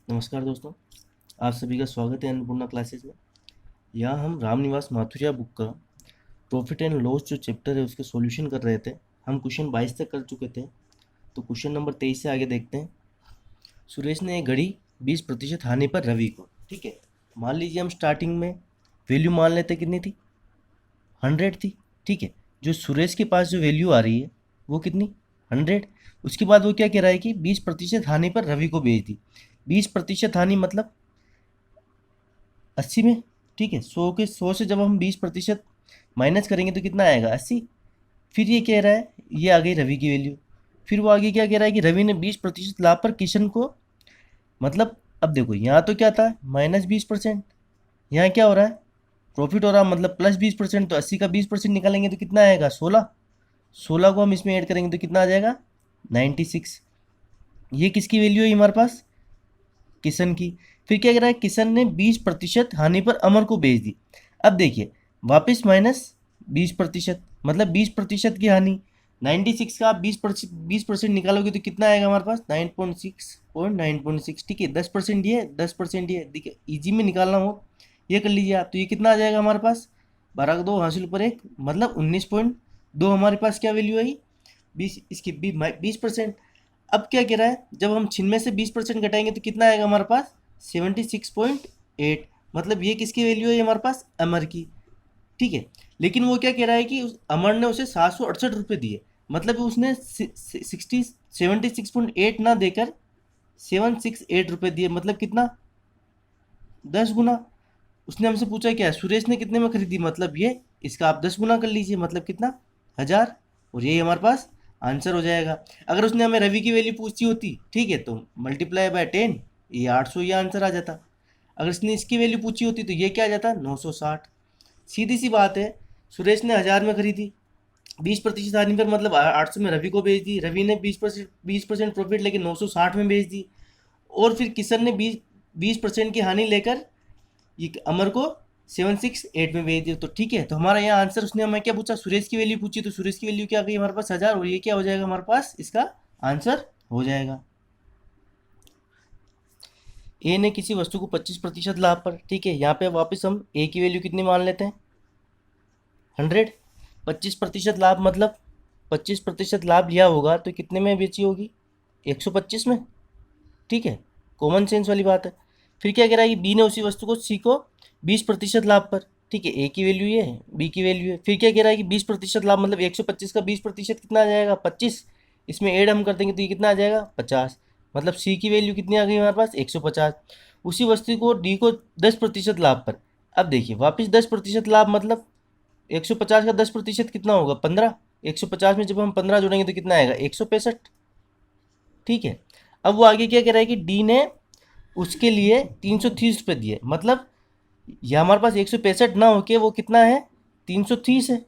नमस्कार दोस्तों, आप सभी का स्वागत है अन्नपूर्णा क्लासेस में। यहाँ हम रामनिवास माथुरिया बुक का प्रॉफिट एंड लॉस जो चैप्टर है उसके सॉल्यूशन कर रहे थे। हम क्वेश्चन 22 तक कर चुके थे, तो क्वेश्चन नंबर 23 से आगे देखते हैं। सुरेश ने एक घड़ी 20% हानि पर रवि को, ठीक है। मान लीजिए हम स्टार्टिंग में वैल्यू मान लेते कितनी थी, 100 थी, ठीक है। जो सुरेश के पास जो वैल्यू आ रही है वो कितनी, 100। उसके बाद वो क्या कह रहा है कि 20% हानि पर रवि को बेच दी। 20% हानि मतलब 80 में, ठीक है। 100 से जब हम 20% माइनस करेंगे तो कितना आएगा, 80। फिर ये कह रहा है, ये आ गई रवि की वैल्यू। फिर वो आगे क्या कह रहा है कि रवि ने 20% लाभ पर किशन को, मतलब अब देखो यहाँ तो क्या था, -20%। यहाँ क्या हो रहा है, प्रॉफिट हो रहा है, मतलब +20%। तो 80 का 20% निकालेंगे तो कितना आएगा, 16। 16 को हम इसमें ऐड करेंगे तो कितना आ जाएगा, 96। ये किसकी वैल्यू है हमारे पास, किशन की। फिर क्या कह रहा है, किशन ने 20% हानि पर अमर को बेच दी। अब देखिए वापस -20%, मतलब 20% की हानि। 96 का आप 20% निकालोगे तो कितना आएगा हमारे पास, 9.6, ठीक है। 10% ये, 10% ये, देखिए इजी में निकालना हो ये कर लीजिए आप। तो ये कितना आ जाएगा हमारे पास, 12 का 2 हासिल पर 1, मतलब 19.2 हमारे पास क्या वैल्यू आई, 20, इसकी 20%। अब क्या कह रहा है, जब हम छिन्नवे से 20% घटाएंगे तो कितना आएगा हमारे पास, 76.8। मतलब ये किसकी वैल्यू है हमारे पास, अमर की, ठीक है। लेकिन वो क्या कह रहा है कि अमर ने उसे 768 रुपये दिए, मतलब उसने 76.8 ना देकर 768 रुपये दिए, मतलब कितना, 10 गुना। उसने हमसे पूछा क्या, सुरेश ने कितने में खरीदी, मतलब ये इसका आप 10 गुना कर लीजिए, मतलब कितना, 1000। और यही हमारे पास आंसर हो जाएगा। अगर उसने हमें रवि की वैल्यू पूछी होती, ठीक है, तो ×10, ये 800, ये आंसर आ जाता। अगर इसने इसकी वैल्यू पूछी होती तो ये क्या आ जाता, 960। सीधी सी बात है, सुरेश ने 1000 में खरीदी, 20% हानि पर मतलब 800 में रवि को बेच दी। रवि ने 20% प्रॉफिट लेके 960 में बेच दी। और फिर किशन ने 20% की हानि लेकर ये अमर को 768 में भेज दिया। तो ठीक है, तो हमारा यहाँ आंसर, उसने हमें क्या पूछा, सुरेश की वैल्यू पूछी, तो सुरेश की वैल्यू क्या गई हमारे पास, 1000। और ये क्या हो जाएगा हमारे पास, इसका आंसर हो जाएगा। ए ने किसी वस्तु को 25% लाभ पर, ठीक है। यहाँ पे वापस हम ए की वैल्यू कितनी मान लेते हैं, 100। 25% लाभ मतलब 25% लाभ लिया होगा तो कितने में बेची होगी, 125 में, ठीक है। कॉमन सेंस वाली बात है। फिर क्या कह रहा है कि बी ने उसी वस्तु को सी को 20% लाभ पर, ठीक है। ए की वैल्यू ये है, बी की वैल्यू है। फिर क्या कह रहा है कि 20% लाभ मतलब 125 का 20% कितना आ जाएगा, 25। इसमें ऐड हम कर देंगे तो ये कितना आ जाएगा, 50। मतलब सी की वैल्यू कितनी आ गई हमारे पास, 150। उसी वस्तु को डी को 10% लाभ पर। अब देखिए वापस 10% लाभ मतलब 150 का 10% कितना होगा, 15। 150 में जब हम 15 जोड़ेंगे तो कितना आएगा, 165, ठीक है। अब वो आगे क्या कह रहा है कि डी ने उसके लिए 330 रुपये दिए, मतलब ये हमारे पास 165 ना होके वो कितना है, 330 है,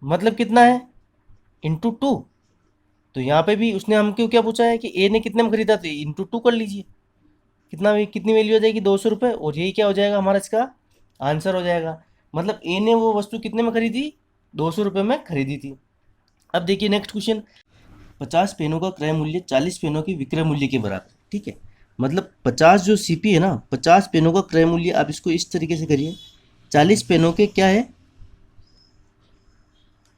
मतलब कितना है, ×2। तो यहाँ पे भी उसने हमको क्या पूछा है कि ए ने कितने में खरीदा, तो ×2 कर लीजिए, कितनी वैल्यू हो जाएगी, 200 रुपये। और यही क्या हो जाएगा हमारा इसका आंसर हो जाएगा। मतलब ए ने वो वस्तु कितने में खरीदी, 200 रुपये में खरीदी थी। अब देखिए नेक्स्ट क्वेश्चन, 50 पेनों का क्रय मूल्य 40 पेनों के विक्रय मूल्य के बराबर, ठीक है। मतलब 50 जो सीपी है ना, 50 पेनों का क्रय मूल्य, आप इसको इस तरीके से करिए, 40 पेनों के क्या है,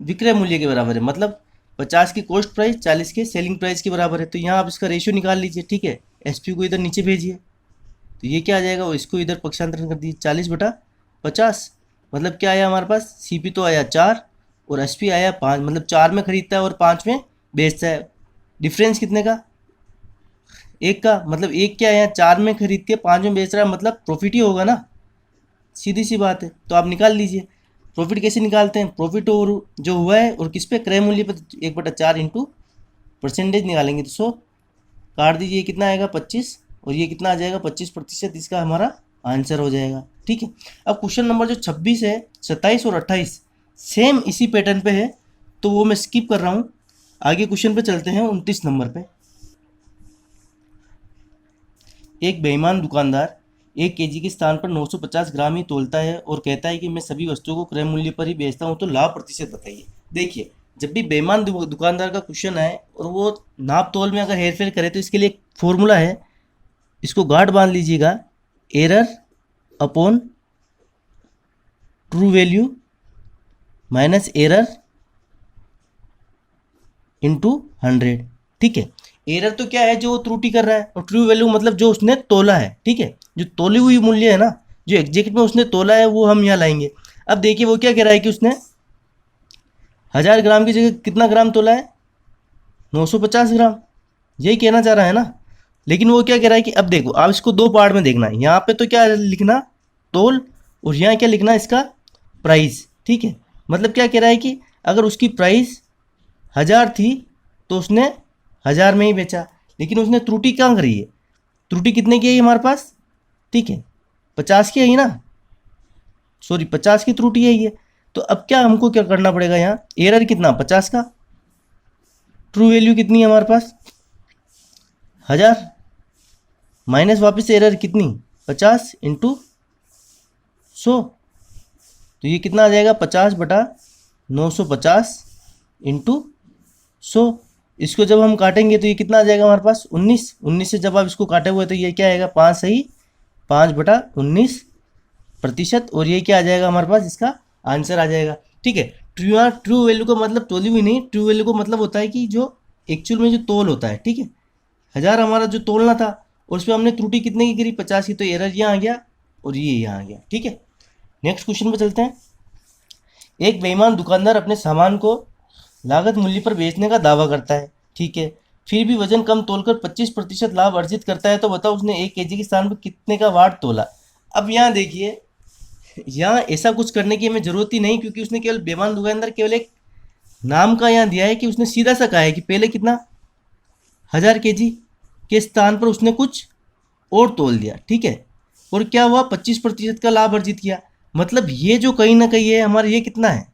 विक्रय मूल्य के बराबर है। मतलब 50 की कॉस्ट प्राइस 40 के सेलिंग प्राइस के बराबर है। तो यहाँ आप इसका रेशियो निकाल लीजिए, ठीक है। एसपी को इधर नीचे भेजिए तो ये क्या आ जाएगा, वो इसको इधर पक्षांतरण कर दीजिए, 40/50। मतलब क्या आया हमारे पास, सीपी तो आया 4 और एसपी आया 5। मतलब 4 में खरीदता है और 5 में बेचता है। डिफरेंस कितने का, एक का। मतलब एक क्या है, 4 में खरीद के 5 में बेच रहा है, मतलब प्रॉफिट ही होगा ना, सीधी सी बात है। तो आप निकाल लीजिए प्रॉफिट कैसे निकालते हैं, प्रॉफिट और जो हुआ है और किस पे, क्रय मूल्य पे, 1/4 इंटू परसेंटेज निकालेंगे तो 100 काट दीजिए, कितना आएगा, 25। और ये कितना आ जाएगा, 25%, इसका हमारा आंसर हो जाएगा, ठीक है। अब क्वेश्चन नंबर जो 26 है, 27 और 28 सेम इसी पैटर्न पे है, तो वो मैं स्किप कर रहा हूँ। आगे क्वेश्चन पे चलते हैं 29 नंबर पे। एक बेईमान दुकानदार 1 केजी के स्थान पर 950 ग्राम ही तोलता है और कहता है कि मैं सभी वस्तुओं को क्रय मूल्य पर ही बेचता हूँ, तो लाभ प्रतिशत बताइए। देखिए जब भी बेईमान दुकानदार का क्वेश्चन आए और वो नाप तोल में अगर हेरफेर करे तो इसके लिए एक फॉर्मूला है, इसको गांठ बांध लीजिएगा, error upon true value minus error into 100। ठीक है, एरर तो क्या है, जो वो त्रुटि कर रहा है, और ट्रू वैल्यू मतलब जो उसने तोला है। ठीक है, जो तोली हुई मूल्य है ना, जो एग्जैक्ट में उसने तोला है, वो हम यहाँ लाएंगे। अब देखिए वो क्या कह रहा है कि उसने 1000 ग्राम की जगह कितना ग्राम तोला है, 950 ग्राम, यही कहना चाह रहा है ना। लेकिन वो क्या कह रहा है कि अब देखो, आप इसको दो पार्ट में देखना है। यहाँ पे तो क्या लिखना, तोल, और यहाँ क्या लिखना, इसका प्राइस। ठीक है, मतलब क्या कह रहा है कि अगर उसकी प्राइस 1000 थी तो उसने 1000 में ही बेचा, लेकिन उसने त्रुटि कहाँ करी है, त्रुटि कितने की है हमारे पास, ठीक है 50 की है ही ना, सॉरी 50 की त्रुटि है ये। तो अब क्या हमको क्या करना पड़ेगा, यहाँ एरर कितना 50 का, ट्रू वैल्यू कितनी है हमारे पास 1000, माइनस वापस से एरर कितनी 50 इंटू 100, तो ये कितना आ जाएगा 50/950 इंटू 100। इसको जब हम काटेंगे तो ये कितना आ जाएगा हमारे पास 19 से जब आप इसको काटे हुए तो ये क्या आएगा 5 सही 5/19%, और ये क्या आ जाएगा हमारे पास, इसका आंसर आ जाएगा। ठीक है, ट्रू वैल्यू का मतलब तोली हुई नहीं, ट्रू वैल्यू का मतलब होता है कि जो एक्चुअल में जो तोल होता है। ठीक है, 1000 हमारा जो तोलना था और उसमें हमने त्रुटि कितने की करी 50 की, तो एरर यहाँ आ गया और ये यहाँ आ गया। ठीक है, नेक्स्ट क्वेश्चन पे चलते हैं। एक बेईमान दुकानदार अपने सामान को लागत मूल्य पर बेचने का दावा करता है, ठीक है, फिर भी वजन कम तोलकर 25% लाभ अर्जित करता है, तो बताओ उसने 1 केजी के स्थान पर कितने का वाट तोला। अब यहाँ देखिए, यहाँ ऐसा कुछ करने की हमें ज़रूरत ही नहीं, क्योंकि उसने केवल बेईमान दुकानदार केवल एक नाम का यहाँ दिया है कि उसने सीधा सा कहा है कि पहले कितना 1000 केजी के स्थान पर उसने कुछ और तोल दिया। ठीक है, और क्या हुआ 25% का लाभ अर्जित किया, मतलब ये जो कहीं ना कहीं है हमारा, ये कितना है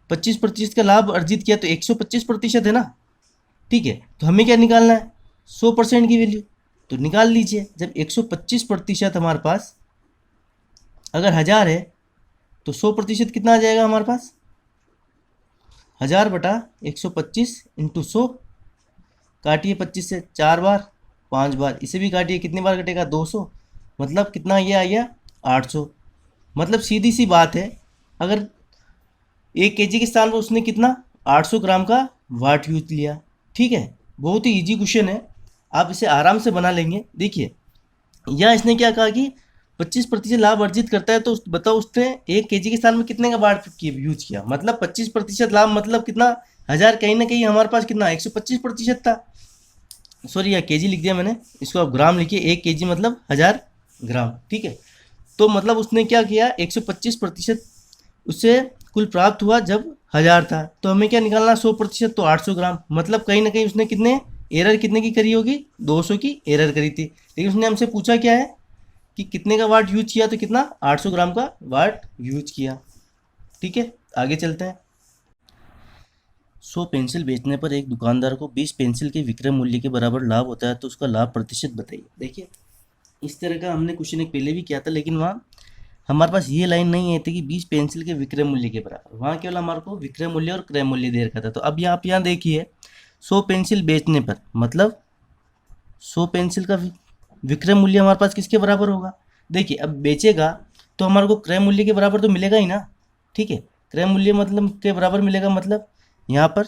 25% का लाभ अर्जित किया, तो 125% है ना। ठीक है, तो हमें क्या निकालना है 100% की वैल्यू, तो निकाल लीजिए। जब 125% हमारे पास अगर 1000 है तो 100% कितना आ जाएगा हमारे पास 1000/125 इंटू 100, काटिए 25 से 4 बार 5 बार, इसे भी काटिए कितनी बार कटेगा 200, मतलब कितना ये आ गया 800। मतलब सीधी सी बात है, अगर 1 केजी के स्थान पर उसने कितना 800 ग्राम का वाट यूज लिया। ठीक है, बहुत ही इजी क्वेश्चन है, आप इसे आराम से बना लेंगे। देखिए यहाँ इसने क्या कहा कि 25% लाभ अर्जित करता है, तो बताओ उसने 1 केजी के स्थान में कितने का वाट यूज किया, मतलब 25% लाभ, मतलब कितना 1000 कहीं ना कहीं हमारे पास कितना 125% था, सॉरी यहाँ केजी लिख दिया मैंने, इसको आप ग्राम लिखिए, 1 केजी मतलब 1000 ग्राम। ठीक है, तो मतलब उसने क्या किया 125% उससे कुल प्राप्त हुआ जब 1000 था, तो हमें क्या निकालना 100%, तो 800 ग्राम, मतलब कहीं ना कहीं उसने कितने एरर कितने की करी होगी 200 की एरर करी थी। लेकिन उसने हमसे पूछा क्या है कि कितने का वाट यूज किया, तो कितना 800 ग्राम का वाट यूज किया। ठीक है, आगे चलते हैं। 100 पेंसिल बेचने पर एक दुकानदार को 20 पेंसिल के विक्रय मूल्य के बराबर लाभ होता है, तो उसका लाभ प्रतिशत बताइए। देखिए इस तरह का हमने क्वेश्चन एक पहले भी किया था, लेकिन वहाँ हमारे पास ये लाइन नहीं आई थी कि 20 पेंसिल के विक्रय मूल्य के बराबर, वहाँ केवल हमारे को विक्रय मूल्य और क्रय मूल्य दे रखा था। तो अब आप यहाँ देखिए 100 पेंसिल बेचने पर मतलब 100 पेंसिल का विक्रय मूल्य हमारे पास किसके बराबर होगा। देखिए अब बेचेगा तो हमारे को क्रय मूल्य के बराबर तो मिलेगा ही ना। ठीक है, क्रय मूल्य मतलब के बराबर मिलेगा, मतलब यहाँ पर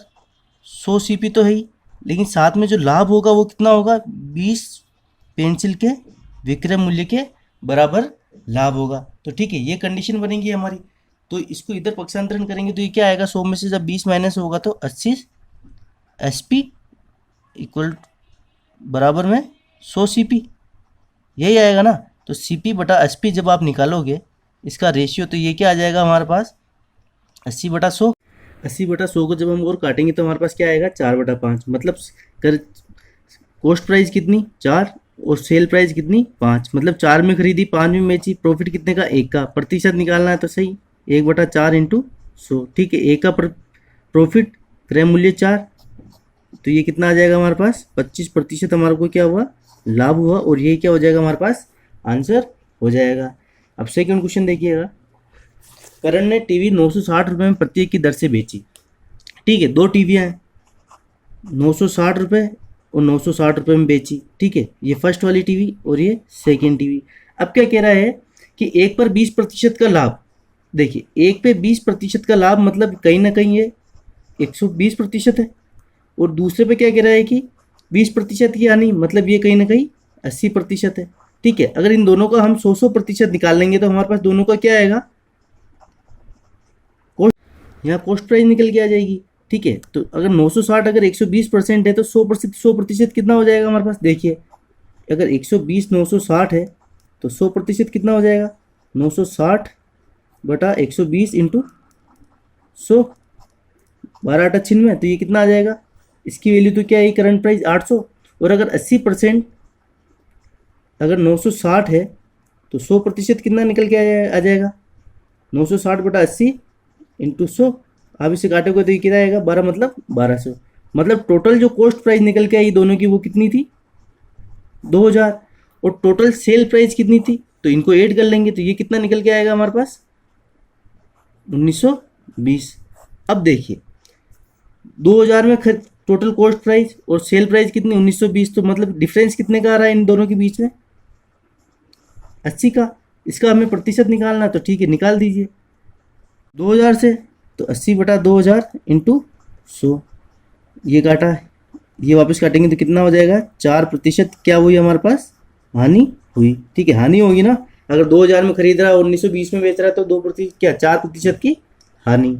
100 सीपी तो है ही, लेकिन साथ में जो लाभ होगा वो कितना होगा 20 पेंसिल के विक्रय मूल्य के बराबर लाभ होगा। तो ठीक है, ये कंडीशन बनेगी हमारी, तो इसको इधर पक्षांतरण करेंगे तो ये क्या आएगा 100 में से जब 20 माइनस होगा तो 80 SP इक्वल बराबर में 100 CP, यही आएगा ना। तो CP/SP जब आप निकालोगे इसका रेशियो, तो ये क्या आ जाएगा हमारे पास 80/100। 80/100 को जब हम और काटेंगे तो हमारे पास क्या आएगा 4/5, मतलब कर कॉस्ट प्राइस कितनी 4 और सेल प्राइस कितनी 5, मतलब 4 में खरीदी 5 में बेची, प्रॉफिट कितने का 1 का, प्रतिशत निकालना है तो सही 1/4 इंटू 100। ठीक है, 1 का प्रॉफिट, क्रय मूल्य 4, तो ये कितना आ जाएगा हमारे पास 25% हमारे को क्या हुआ लाभ हुआ, और ये क्या हो जाएगा हमारे पास आंसर हो जाएगा। अब सेकंड क्वेश्चन देखिएगा। करण ने टीवी 960 रुपये में प्रत्येक की दर से बेची। ठीक है, 2 टीवियाँ हैं 960 रुपये और 960 रुपये में बेची, ठीक है। ये फर्स्ट वाली टीवी और ये सेकेंड टीवी। अब क्या कह रहा है कि एक पर 20% का लाभ। देखिए, एक पे 20% का लाभ मतलब कहीं ना कहीं ये 120% है, और दूसरे पे क्या कह रहा है कि 20% की हानि, मतलब ये कहीं ना कहीं 80% है, ठीक है। अगर इन दोनों का हम 100% निकाल लेंगे तो हमारे पास दोनों का क्या आएगा, कॉस्ट, यहाँ कॉस्ट प्राइस निकल के आ जाएगी, ठीक है। तो अगर 960 अगर 120% है तो 100% कितना हो जाएगा हमारे पास, देखिए अगर 120 960 है तो 100% कितना हो जाएगा, 960 बटा 120 इंटू 100, 12×8 = 96, तो ये कितना आ जाएगा, इसकी वैल्यू तो क्या है, करंट प्राइस 800। और अगर 80%, अगर 960 है तो 100% कितना निकल के आ जाएगा, 960/80 इंटू 100, आप इसे काटोगे तो ये कितना आएगा, 12 मतलब 1200। मतलब टोटल जो कॉस्ट प्राइस निकल के आई दोनों की वो कितनी थी, 2000। और टोटल सेल प्राइस कितनी थी, तो इनको ऐड कर लेंगे तो ये कितना निकल के आएगा हमारे पास, 1920। अब देखिए 2000 में टोटल कॉस्ट प्राइस और सेल प्राइस कितनी, 1920, तो मतलब डिफरेंस कितने का आ रहा है इन दोनों के बीच में, 80 का। इसका हमें प्रतिशत निकालना, तो ठीक है निकाल दीजिए 2000 से, तो 80/2000 इंटू 100, ये काटा, ये वापस काटेंगे तो कितना हो जाएगा, 4% क्या हुई हमारे पास, हानि हुई, ठीक है। हानि होगी ना, अगर 2000 में खरीद रहा है और 1920 में बेच रहा है तो 2% क्या, 4% की हानि।